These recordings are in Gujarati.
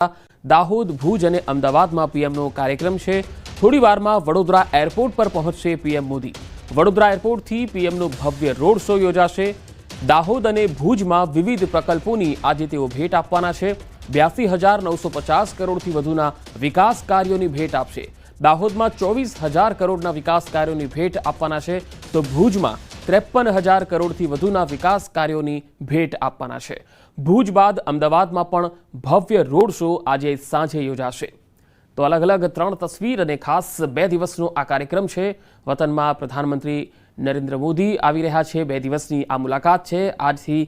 દાહોદ, ભુજ અને અમદાવાદમાં પીએમનો કાર્યક્રમ છે। થોડી વારમાં વડોદરા એરપોર્ટ પર પહોંચશે પીએમ મોદી। વડોદરા એરપોર્ટથી પીએમનો ભવ્ય રોડ શો યોજાશે। દાહોદ અને ભુજમાં વિવિધ પ્રકલ્પોની આજે તેઓ ભેટ આપવાના છે। 82,950 કરોડથી વધુના વિકાસ કાર્યોની ભેટ આપશે। દાહોદમાં 24,000 કરોડના વિકાસ કાર્યોની ભેટ આપવાના છે, તો ભુજમાં 53,000 કરોડથી વધુના વિકાસ કાર્યોની ભેટ આપવાના છે। ભુજ બાદ અમદાવાદમાં પણ ભવ્ય રોડ શો આજે સાંજે યોજાશે। તો અલગ અલગ 3 તસવીર અને ખાસ 2 દિવસનો આ કાર્યક્રમ છે। વતનમાં પ્રધાનમંત્રી નરેન્દ્ર મોદી આવી રહ્યા છે। 2 દિવસની આ મુલાકાત છે। આજથી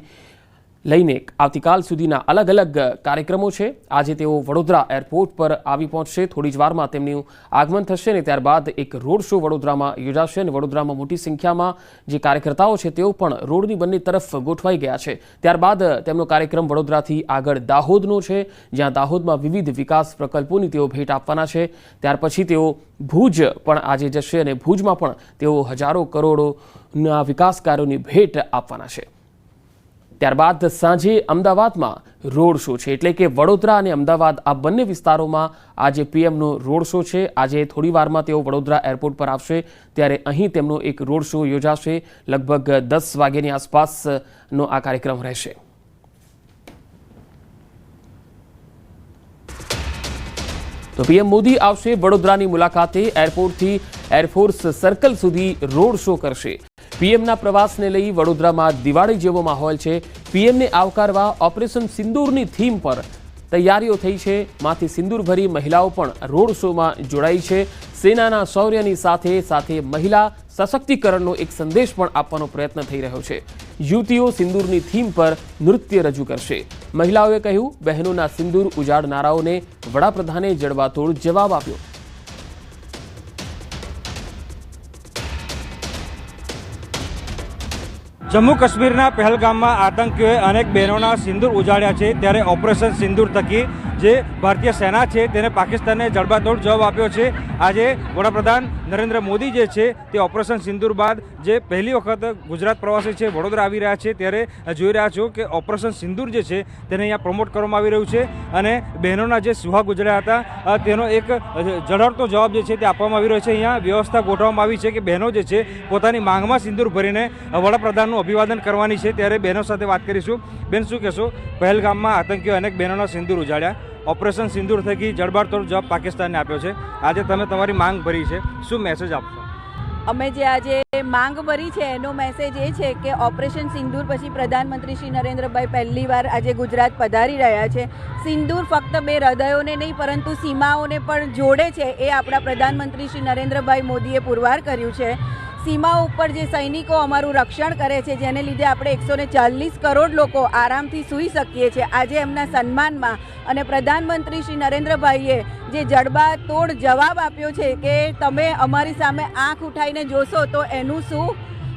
લઈને આવતીકાલ સુધીના અલગ અલગ કાર્યક્રમો છે। આજે તેઓ વડોદરા એરપોર્ટ પર આવી પહોંચશે। થોડી જ વારમાં તેમનું આગમન થશે ને ત્યારબાદ એક રોડ શો વડોદરામાં યોજાશે અને વડોદરામાં મોટી સંખ્યામાં જે કાર્યકર્તાઓ છે તેઓ પણ રોડની બંને તરફ ગોઠવાઈ ગયા છે। ત્યારબાદ તેમનો કાર્યક્રમ વડોદરાથી આગળ દાહોદનો છે, જ્યાં દાહોદમાં વિવિધ વિકાસ પ્રકલ્પોની તેઓ ભેટ આપવાના છે। ત્યાર પછી તેઓ ભુજ પણ આજે જશે અને ભુજમાં પણ તેઓ હજારો કરોડોના વિકાસ કાર્યોની ભેટ આપવાના છે। ત્યારબાદ સાંજે અમદાવાદમાં રોડ શો છે, એટલે કે વડોદરા અને અમદાવાદ આ બંને વિસ્તારોમાં આજે પીએમનો રોડ શો છે। આજે થોડી વારમાં તેઓ વડોદરા એરપોર્ટ પર આવશે, ત્યારે અહીં તેમનો એક રોડ શો યોજાશે। લગભગ 10 વાગ્યાની આસપાસનો આ કાર્યક્રમ રહેશે। તો પીએમ મોદી આવશે વડોદરાની મુલાકાતે। એરપોર્ટથી એરફોર્સ સર્કલ સુધી રોડ શો કરશે। પીએમના પ્રવાસને લઈ વડોદરામાં દિવાળી જેવો માહોલ છે। પીએમને આવકારવા ઓપરેશન સિંદૂરની થીમ પર તૈયારીઓ થઈ છે। માથે સિંદૂર ભરી મહિલાઓ પણ રોડ શોમાં જોડાઈ છે। સેનાના શૌર્યની સાથે સાથે મહિલા સશક્તિકરણનો એક સંદેશ પણ આપવાનો પ્રયત્ન થઈ રહ્યો છે। યુવતીઓ સિંદૂરની થીમ પર નૃત્ય રજૂ કરશે। મહિલાઓએ કહ્યું, બહેનોના સિંદૂર ઉજાડનારાઓને વડાપ્રધાને જડબાતોડ જવાબ આપ્યો। જમ્મુ કાશ્મીરના પહેલગામમાં આતંકીઓએ અનેક બહેનોના સિંદૂર ઉજાડ્યા છે, ત્યારે ઓપરેશન સિંદૂર થકી જે ભારતીય સેના છે તેને પાકિસ્તાનને જડબાતોડ જવાબ આપ્યો છે। આજે વડાપ્રધાન નરેન્દ્ર મોદી જે છે તે ઓપરેશન સિંદૂર બાદ જે પહેલી વખત ગુજરાત પ્રવાસે છે વડોદરા આવી રહ્યા છે, ત્યારે જોઈ રહ્યા છો કે ઓપરેશન સિંદૂર જે છે તેને અહીંયા પ્રમોટ કરવામાં આવી રહ્યું છે અને બહેનોના જે સુહાગ ઉજળ્યા હતા તેનો એક ઝળહળતો જવાબ જે છે તે આપવામાં આવી રહ્યો છે। અહીંયા વ્યવસ્થા ગોઠવવામાં આવી છે કે બહેનો જે છે પોતાની માંગમાં સિંદૂર ભરીને વડાપ્રધાનનું અભિવાદન કરવાની છે। ત્યારે બહેનો સાથે વાત કરીશું। બેન, શું કહેશો? પહેલગામમાં આતંકીઓ અનેક બહેનોના સિંદૂર ઉજાડ્યા, ઓપરેશન સિંદૂર થકી જડબાતોડ જવાબ પાકિસ્તાનને આપ્યો છે। આજે તમે તમારી માંગ ભરી છે, શું મેસેજ આપશો? અમે જે આજે માંગ ભરી છે એનો મેસેજ એ છે કે ઓપરેશન સિંદૂર પછી પ્રધાનમંત્રી શ્રી નરેન્દ્રભાઈ પહેલીવાર આજે ગુજરાત પધારી રહ્યા છે। સિંદૂર ફક્ત 2 હૃદયોને નહીં પરંતુ સીમાઓને પણ જોડે છે, એ આપણા પ્રધાનમંત્રી શ્રી નરેન્દ્રભાઈ મોદીએ પુરવાર કર્યું છે। સીમાઓ ઉપર જે સૈનિકો અમારું રક્ષણ કરે છે, જેને લીધે આપણે 140 કરોડ લોકો આરામથી સૂઈ શકીએ છીએ, આજે એમના સન્માનમાં અને પ્રધાનમંત્રી શ્રી નરેન્દ્રભાઈએ જે જડબાતોડ જવાબ આપ્યો છે કે તમે અમારી સામે આંખ ઉઠાઈને જોશો તો એનું શું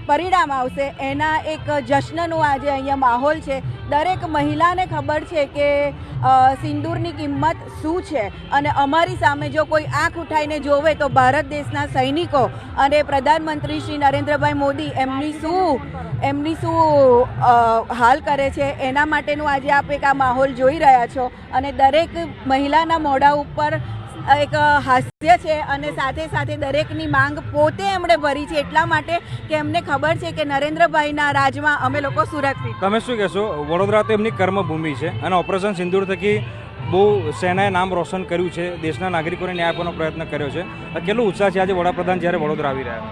પરિણામ આવશે, એના એક જશ્નનો આજે અહીંયા માહોલ છે। દરેક મહિલાને ખબર છે કે સિંદૂરની કિંમત શું છે અને અમારી સામે જો કોઈ આંખ ઉઠાઈને જોવે તો ભારત દેશના સૈનિકો અને પ્રધાનમંત્રી શ્રી નરેન્દ્રભાઈ મોદી એમની શું હાલ કરે છે, એના માટેનું આજે આપ એક આ માહોલ જોઈ રહ્યા છો। અને દરેક મહિલાના મોઢા ઉપર એક હાસ્ય છે અને સાથે સાથે દરેકની માંગ પોતે એમણે ભરી છે, એટલા માટે કે એમને ખબર છે કે નરેન્દ્રભાઈના રાજમાં અમે લોકો સુરક્ષિત। તમે શું કહેશો? વડોદરા તો એમની કર્મભૂમિ છે અને ઓપરેશન સિંદૂર થકી બહુ સેનાએ નામ રોશન કર્યું છે, દેશના નાગરિકોને ન્યાય આપવાનો પ્રયત્ન કર્યો છે। કેટલો ઉત્સાહ છે આજે વડાપ્રધાન જ્યારે વડોદરા આવી રહ્યા?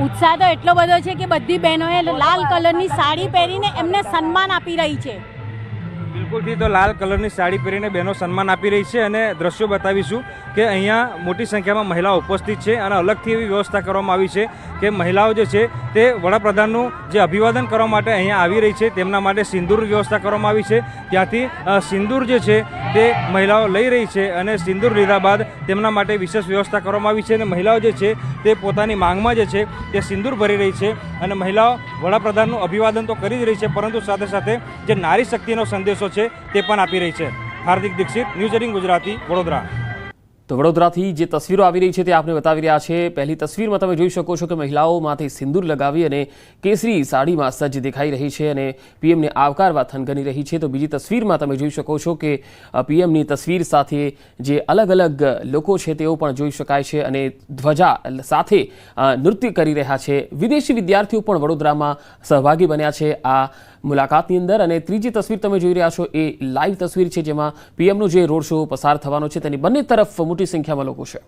ઉત્સાહ તો એટલો બધો છે કે બધી બહેનોએ લાલ કલરની સાડી પહેરીને એમને સન્માન આપી રહી છે। બિલકુલથી, તો લાલ કલરની સાડી પહેરીને બહેનો સન્માન આપી રહી છે અને દ્રશ્યો બતાવીશું કે અહીંયા મોટી સંખ્યામાં મહિલાઓ ઉપસ્થિત છે અને અલગથી એવી વ્યવસ્થા કરવામાં આવી છે કે મહિલાઓ જે છે તે વડાપ્રધાનનું જે અભિવાદન કરવા માટે અહીંયા આવી રહી છે તેમના માટે સિંદૂરની વ્યવસ્થા કરવામાં આવી છે। ત્યાંથી સિંદૂર જે છે તે મહિલાઓ લઈ રહી છે અને સિંદૂર લીધા બાદ તેમના માટે વિશેષ વ્યવસ્થા કરવામાં આવી છે અને મહિલાઓ જે છે તે પોતાની માંગમાં જે છે તે સિંદૂર ભરી રહી છે અને મહિલાઓ વડાપ્રધાનનું અભિવાદન તો કરી જ રહી છે પરંતુ સાથે સાથે જે નારી શક્તિનો સંદેશો છે તે પણ આપી રહી છે। હાર્દિક દીક્ષિત, ન્યૂઝ 18 ગુજરાતી, વડોદરા। તો વડોદરાથી જે તસવીરો આવી રહી છે તે આપને બતાવી રહ્યા છે। પહેલી તસવીરમાં તમે જોઈ શકો છો કે મહિલાઓ માથે સિંદૂર લગાવી અને કેસરી સાડીમાં સજ્જ દેખાઈ રહી છે અને પીએમને આવકારવા થનગની રહી છે। તો બીજી તસવીરમાં તમે જોઈ શકો છો કે પીએમની તસવીર સાથે જે અલગ અલગ લોકો છે તેઓ પણ જોઈ શકાય છે અને ધ્વજા સાથે નૃત્ય કરી રહ્યા છે। વિદેશી વિદ્યાર્થીઓ પણ વડોદરામાં સહભાગી બન્યા છે આ મુલાકાતની અંદર। અને ત્રીજી તસવીર તમે જોઈ રહ્યા છો એ લાઈવ તસવીર છે જેમાં પીએમનો જે રોડ શો પસાર થવાનો છે તેની બંને તરફ મોટી સંખ્યામાં લોકો છે।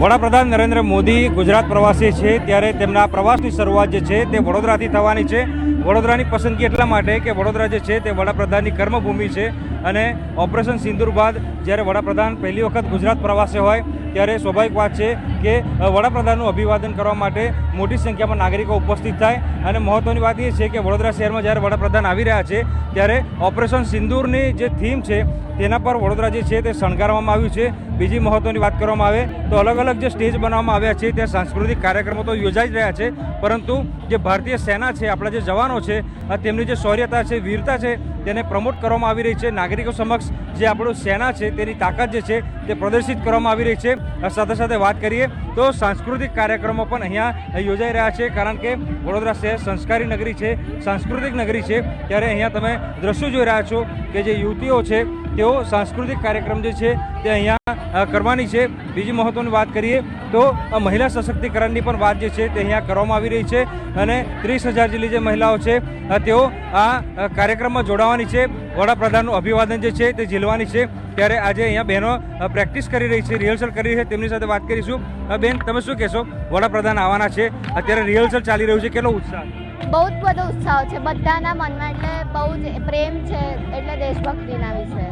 વડાપ્રધાન નરેન્દ્ર મોદી ગુજરાત પ્રવાસે છે ત્યારે તેમના પ્રવાસની શરૂઆત જે છે તે વડોદરાથી થવાની છે। વડોદરાની પસંદગી એટલા માટે કે વડોદરા જે છે તે વડાપ્રધાનની કર્મભૂમિ છે અને ઓપરેશન સિંદૂર બાદ જ્યારે વડાપ્રધાન પહેલી વખત ગુજરાત પ્રવાસે હોય ત્યારે સ્વાભાવિક વાત છે કે વડાપ્રધાનનું અભિવાદન કરવા માટે મોટી સંખ્યામાં નાગરિકો ઉપસ્થિત થાય। અને મહત્ત્વની વાત એ છે કે વડોદરા શહેરમાં જ્યારે વડાપ્રધાન આવી રહ્યા છે ત્યારે ઓપરેશન સિંદૂરની જે થીમ છે તેના પર વડોદરા જે છે તે શણગારવામાં આવ્યું છે। બીજી મહત્ત્વની વાત કરવામાં આવે તો અલગ અલગ જે સ્ટેજ બનાવવામાં આવ્યા છે ત્યાં સાંસ્કૃતિક કાર્યક્રમો તો યોજાઈ જ રહ્યા છે, પરંતુ જે ભારતીય સેના છે, આપણા જે જવાનો છે, તેમની જે શૌર્યતા છે, વીરતા છે તેને પ્રમોટ કરવામાં આવી રહી છે। નાગરિકો સમક્ષ જે આપણું સેના છે તેની તાકાત જે છે તે પ્રદર્શિત કરવામાં આવી રહી છે। સાથે સાથે વાત કરીએ તો સાંસ્કૃતિક કાર્યક્રમો પણ અહીંયા યોજાઈ રહ્યા છે, કારણ કે વડોદરા શહેર સંસ્કારી નગરી છે, સાંસ્કૃતિક નગરી છે। ત્યારે અહીંયા તમે દ્રશ્યો જોઈ રહ્યા છો કે જે યુવતીઓ છે તેઓ સાંસ્કૃતિક કાર્યક્રમ જે છે તે અહીંયા કરવાની છે। બીજી મહત્ત્વની વાત કરીએ તો મહિલા સશક્તિકરણની પણ વાત જે છે તે અહીંયા કરવામાં આવી રહી છે અને 30,000 જેટલી જે મહિલાઓ છે તેઓ આ કાર્યક્રમમાં જોડાવાની છે, વડાપ્રધાનનું અભિવાદન જે છે તે ઝીલવાની છે। ત્યારે આજે અહીંયા બહેનો પ્રેક્ટિસ કરી રહી છે, રિહર્સલ કરી રહી છે, તેમની સાથે વાત કરીશું। બેન, તમે શું કહેશો? વડાપ્રધાન આવવાના છે, અત્યારે રિહર્સલ ચાલી રહ્યું છે, કેટલો ઉત્સાહ? બહુ જ બધો ઉત્સાહ છે બધાના મનમાં, એટલે બહુ જ પ્રેમ છે, એટલે દેશભક્તિના વિશે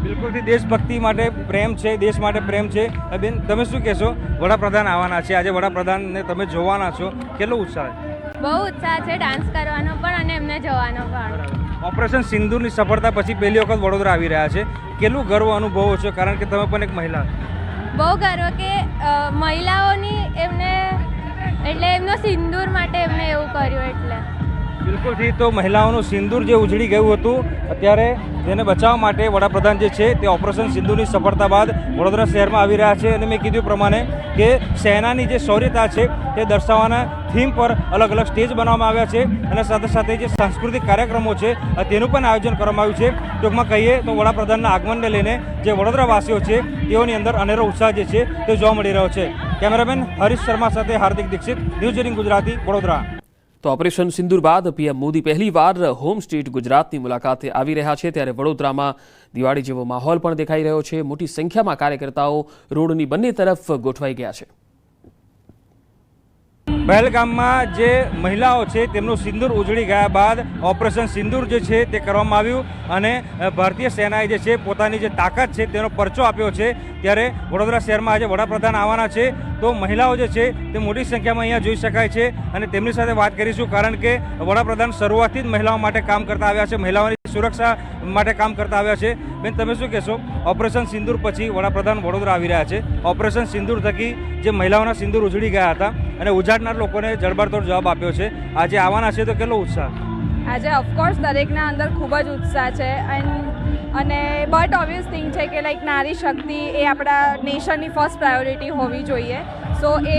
બિલકુલથી દેશભક્તિ માટે પ્રેમ છે, દેશ માટે પ્રેમ છે। બેન, તમે શું કહેશો? વડાપ્રધાન આવવાના છે, આજે વડાપ્રધાનને તમે જોવાના છો, કેટલો ઉત્સાહ? બહુ ઉત્સાહ છે, ડાન્સ કરવાનો પણ અને એમને જોવાનો પણ। ઓપરેશન સિંદૂરની સફળતા પછી પહેલી વખત વડોદરા આવી રહ્યા છે, કેટલું ગર્વ અનુભવો છો? કારણ કે તમે પણ એક મહિલા। બહુ ગર્વ કે મહિલાઓની એમને એટલે એમનો સિંદૂર માટે એમને એવું કર્યું એટલે બિલકુલથી તો મહિલાઓનું સિંદૂર જે ઉજળી ગયું હતું અત્યારે તેને બચાવવા માટે વડાપ્રધાન જે છે તે ઓપરેશન સિંદૂરની સફળતા બાદ વડોદરા શહેરમાં આવી રહ્યા છે। અને મેં કીધું પ્રમાણે કે સેનાની જે શૌર્યતા છે તે દર્શાવવાના થીમ પર અલગ અલગ સ્ટેજ બનાવવામાં આવ્યા છે અને સાથે સાથે જે સાંસ્કૃતિક કાર્યક્રમો છે તેનું પણ આયોજન કરવામાં આવ્યું છે। ટૂંકમાં કહીએ તો વડાપ્રધાનના આગમનને લઈને જે વડોદરાવાસીઓ છે તેઓની અંદર અનેરો ઉત્સાહ જે છે તે જોવા મળી રહ્યો છે। કેમેરામેન હરીશ શર્મા સાથે હાર્દિક દીક્ષિત, ન્યૂઝ 18 ગુજરાતી, વડોદરા। તો ઓપરેશન સિંદૂર બાદ પીએમ મોદી પહેલીવાર હોમ સ્ટેટ ગુજરાતની મુલાકાતે આવી રહ્યા છે, ત્યારે વડોદરામાં દિવાળી જેવો માહોલ પણ દેખાઈ રહ્યો છે। મોટી સંખ્યામાં કાર્યકર્તાઓ રોડની બંને તરફ ગોઠવાઈ ગયા છે। પહેલગામમાં જે મહિલાઓ છે તેમનું સિંદૂર ઉજળી ગયા બાદ ઓપરેશન સિંદૂર જે છે તે કરવામાં આવ્યું અને ભારતીય સેનાએ જે છે પોતાની જે તાકાત છે તેનો પરચો આપ્યો છે। ત્યારે વડોદરા શહેરમાં આજે વડાપ્રધાન આવવાના છે તો મહિલાઓ જે છે તે મોટી સંખ્યામાં અહીંયા જોઈ શકાય છે અને તેમની સાથે વાત કરીશું, કારણ કે વડાપ્રધાન શરૂઆતથી જ મહિલાઓ માટે કામ કરતા આવ્યા છે, મહિલાઓની સુરક્ષા માટે કામ કરતા આવ્યા છે। બેન, તમે શું કહેશો? ઓપરેશન સિંદૂર પછી વડાપ્રધાન વડોદરા આવી રહ્યા છે, ઓપરેશન સિંદૂર થકી જે મહિલાઓના સિંદૂર ઉજળી ગયા હતા અને ઉજાડનાર લોકોને જડબાતોડ જવાબ આપ્યો છે, આજે આવવાના છે તો કેટલો ઉત્સાહ? આજે ઓફકોર્સ દરેકના અંદર ખૂબ જ ઉત્સાહ છે અને બટ ઓબ્વિયસ થિંગ છે કે લાઈક નારી શક્તિ એ આપણા નેશનની ફર્સ્ટ પ્રાયોરિટી હોવી જોઈએ, સો એ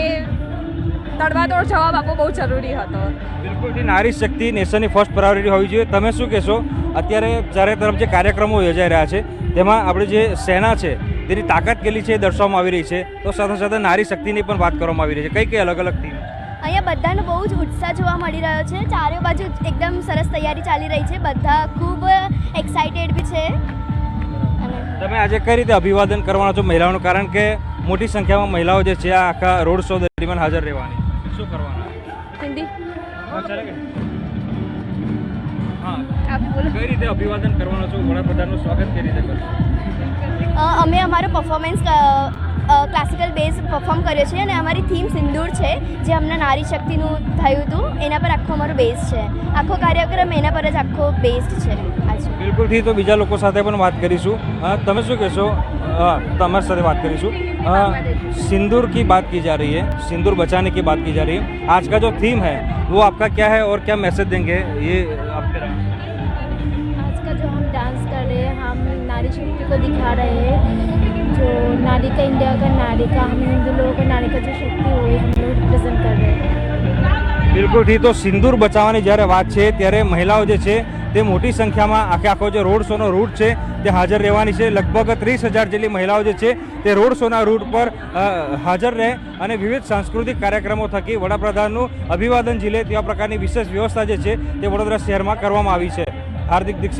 તડવાતોડ જવાબ આપવો બહુ જરૂરી હતો। બિલકુલથી નારી શક્તિ નેશનની ફર્સ્ટ પ્રાયોરિટી હોવી જોઈએ। તમે શું કહેશો? અત્યારે ચારે તરફ જે કાર્યક્રમો યોજાઈ રહ્યા છે તેમાં આપણી જે સેના છે તેની તાકાત કેટલી છે એ દર્શાવવામાં આવી રહી છે, તો સાથે સાથે નારી શક્તિની પણ વાત કરવામાં આવી રહી છે, કઈ કઈ અલગ અલગ થીમ? અહીંયા બધાનો બહુ જ ઉત્સાહ જોવા મળી રહ્યો છે, ચારે બાજુ એકદમ સરસ તૈયારી ચાલી રહી છે, બધા ખૂબ એક્સાઇટેડ બી છે। તમે આજે કઈ રીતે અભિવાદન કરવાના છો મહિલાઓનું, કારણ કે મોટી સંખ્યામાં મહિલાઓ જે છે આ આખા રોડ શો દરમિયાન હાજર રહેવાની, શું કરવાના? હિન્દી કઈ રીતે અભિવાદન કરવાનો છો? વડાપ્રધાનનું સ્વાગત કઈ રીતે કરશો? અમે અમારો પરફોર્મન્સ ક્લાસિકલ બેઝ પરફોર્મ કર્યો છે અને અમારી થીમ સિંદૂર છે, જે અમને નારી શક્તિનું થયું હતું એના પર આખો અમારો બેઝ છે, આખો કાર્યક્રમ એના પર જ આખો બેઝડ છે આજે। બિલકુલથી તો બીજા લોકો સાથે પણ વાત કરીશું। તમે શું કહેશો? તમારી સાથે વાત કરીશું। सिंदूर की बात की जा रही है, सिंदूर बचाने की बात की जा रही है, आज का जो थीम है वो आपका क्या है और क्या मैसेज देंगे ये आपके? आज का जो हम डांस कर रहे हैं, हम नारी शक्ति को दिखा रहे हैं, जो नारी का इंडिया का नारी का हम हिंदू लोगों को नारी का जो शक्ति हो हम लोग रिप्रेजेंट कर रहे हैं। બિલકુલ ઠીક. તો સિંદૂર બચાવવાની જ્યારે વાત છે ત્યારે મહિલાઓ જે છે તે મોટી સંખ્યામાં આખો જે રોડ શોનો રૂટ છે તે હાજર રહેવાની છે. લગભગ 30,000 જેટલી મહિલાઓ જે છે તે રોડ શોના રૂટ પર હાજર રહે અને વિવિધ સાંસ્કૃતિક કાર્યક્રમો થકી વડાપ્રધાનનું અભિવાદન ઝીલે તેવા પ્રકારની વિશેષ વ્યવસ્થા જે છે તે વડોદરા શહેરમાં કરવામાં આવી છે. હાર્દિક દીક્ષિત,